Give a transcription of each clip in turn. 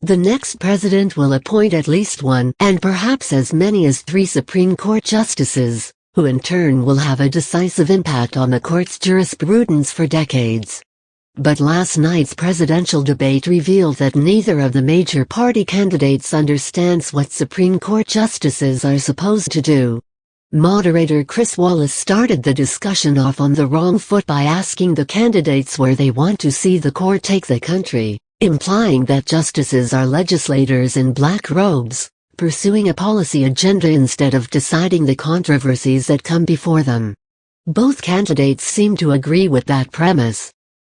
The next president will appoint at least one, and perhaps as many as 3 Supreme Court justices, who in turn will have a decisive impact on the court's jurisprudence for decades. But last night's presidential debate revealed that neither of the major party candidates understands what Supreme Court justices are supposed to do. Moderator Chris Wallace started the discussion off on the wrong foot by asking the candidates where they want to see the court take the country, implying that justices are legislators in black robes, pursuing a policy agenda instead of deciding the controversies that come before them. Both candidates seem to agree with that premise.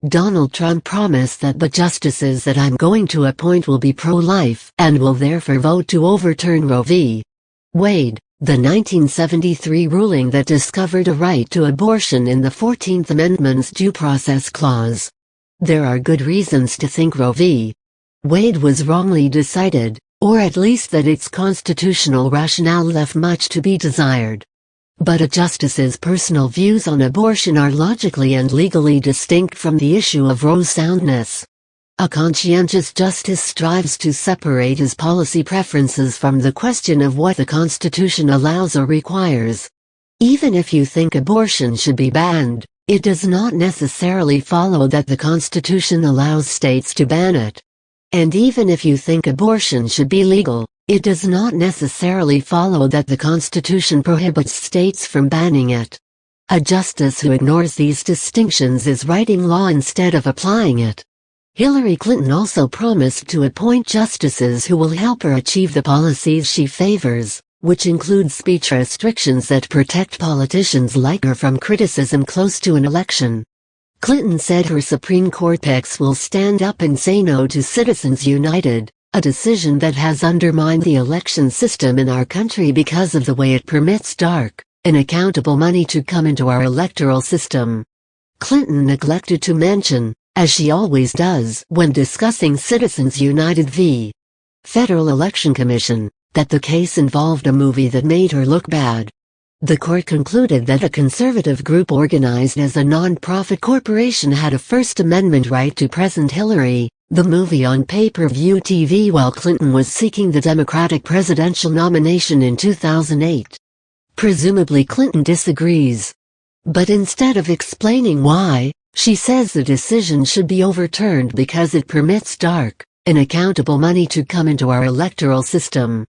Donald Trump promised that the justices that I'm going to appoint will be pro-life and will therefore vote to overturn Roe v. Wade, the 1973 ruling that discovered a right to abortion in the 14th Amendment's Due Process Clause. There are good reasons to think Roe v. Wade was wrongly decided, or at least that its constitutional rationale left much to be desired. But a justice's personal views on abortion are logically and legally distinct from the issue of Roe's soundness. A conscientious justice strives to separate his policy preferences from the question of what the Constitution allows or requires. Even if you think abortion should be banned, it does not necessarily follow that the Constitution allows states to ban it. And even if you think abortion should be legal, it does not necessarily follow that the Constitution prohibits states from banning it. A justice who ignores these distinctions is writing law instead of applying it. Hillary Clinton also promised to appoint justices who will help her achieve the policies she favors, which include speech restrictions that protect politicians like her from criticism close to an election. Clinton said her Supreme Court picks will stand up and say no to Citizens United, a decision that has undermined the election system in our country because of the way it permits dark, unaccountable money to come into our electoral system. Clinton neglected to mention, as she always does when discussing Citizens United v. Federal Election Commission, that the case involved a movie that made her look bad. The court concluded that a conservative group organized as a non-profit corporation had a First Amendment right to present Hillary, the movie on pay-per-view TV while Clinton was seeking the Democratic presidential nomination in 2008. Presumably Clinton disagrees. But instead of explaining why, she says the decision should be overturned because it permits dark, unaccountable money to come into our electoral system.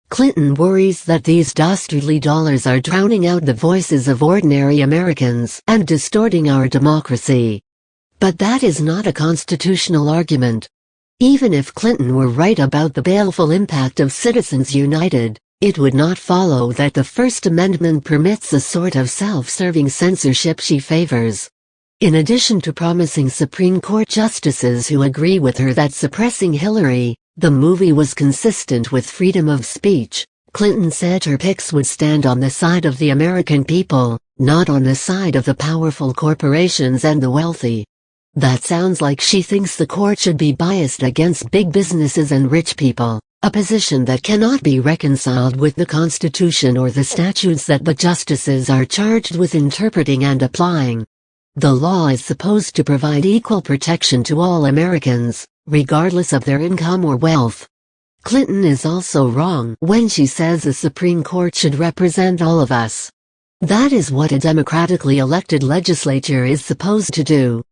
Clinton worries that these dastardly dollars are drowning out the voices of ordinary Americans and distorting our democracy. But that is not a constitutional argument. Even if Clinton were right about the baleful impact of Citizens United, it would not follow that the First Amendment permits the sort of self-serving censorship she favors. In addition to promising Supreme Court justices who agree with her that suppressing Hillary, the movie was consistent with freedom of speech, Clinton said her picks would stand on the side of the American people, not on the side of the powerful corporations and the wealthy. That sounds like she thinks the court should be biased against big businesses and rich people, a position that cannot be reconciled with the Constitution or the statutes that the justices are charged with interpreting and applying. The law is supposed to provide equal protection to all Americans, regardless of their income or wealth. Clinton is also wrong when she says the Supreme Court should represent all of us. That is what a democratically elected legislature is supposed to do.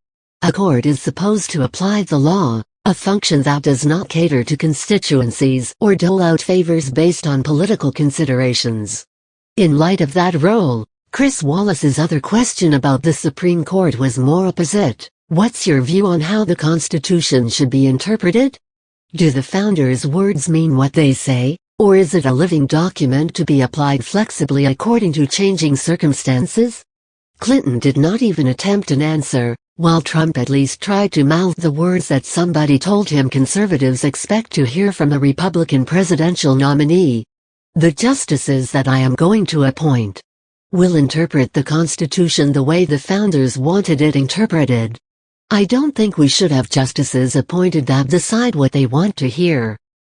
A court is supposed to apply the law, a function that does not cater to constituencies or dole out favors based on political considerations. In light of that role, Chris Wallace's other question about the Supreme Court was more opposite. What's your view on how the Constitution should be interpreted? Do the founders' words mean what they say, or is it a living document to be applied flexibly according to changing circumstances? Clinton did not even attempt an answer, while Trump at least tried to mouth the words that somebody told him conservatives expect to hear from a Republican presidential nominee. The justices that I am going to appoint will interpret the Constitution the way the founders wanted it interpreted. I don't think we should have justices appointed that decide what they want to hear.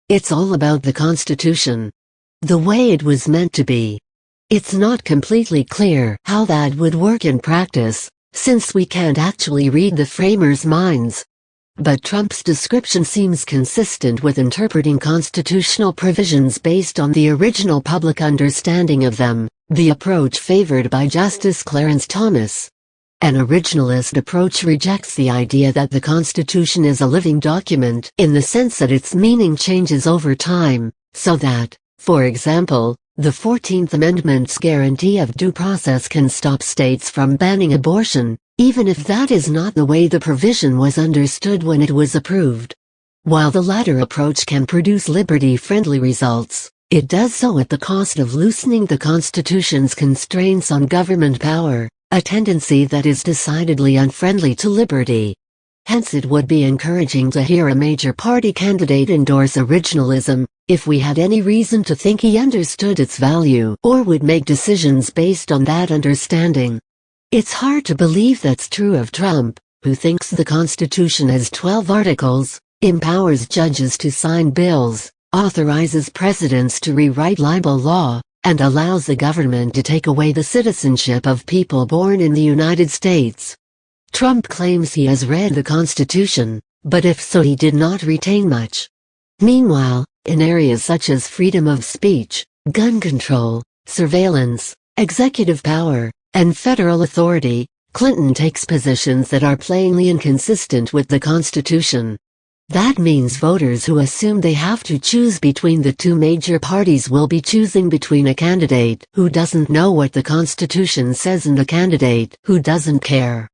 It's all about the Constitution. The way it was meant to be. It's not completely clear how that would work in practice, since we can't actually read the framers' minds. But Trump's description seems consistent with interpreting constitutional provisions based on the original public understanding of them, the approach favored by Justice Clarence Thomas. An originalist approach rejects the idea that the Constitution is a living document in the sense that its meaning changes over time, so that, for example, the 14th Amendment's guarantee of due process can stop states from banning abortion, even if that is not the way the provision was understood when it was approved. While the latter approach can produce liberty-friendly results, it does so at the cost of loosening the Constitution's constraints on government power, a tendency that is decidedly unfriendly to liberty. Hence it would be encouraging to hear a major party candidate endorse originalism, if we had any reason to think he understood its value or would make decisions based on that understanding. It's hard to believe that's true of Trump, who thinks the Constitution has 12 articles, empowers judges to sign bills, authorizes presidents to rewrite libel law, and allows the government to take away the citizenship of people born in the United States. Trump claims he has read the Constitution, but if so he did not retain much. Meanwhile, in areas such as freedom of speech, gun control, surveillance, executive power, and federal authority, Clinton takes positions that are plainly inconsistent with the Constitution. That means voters who assume they have to choose between the two major parties will be choosing between a candidate who doesn't know what the Constitution says and a candidate who doesn't care.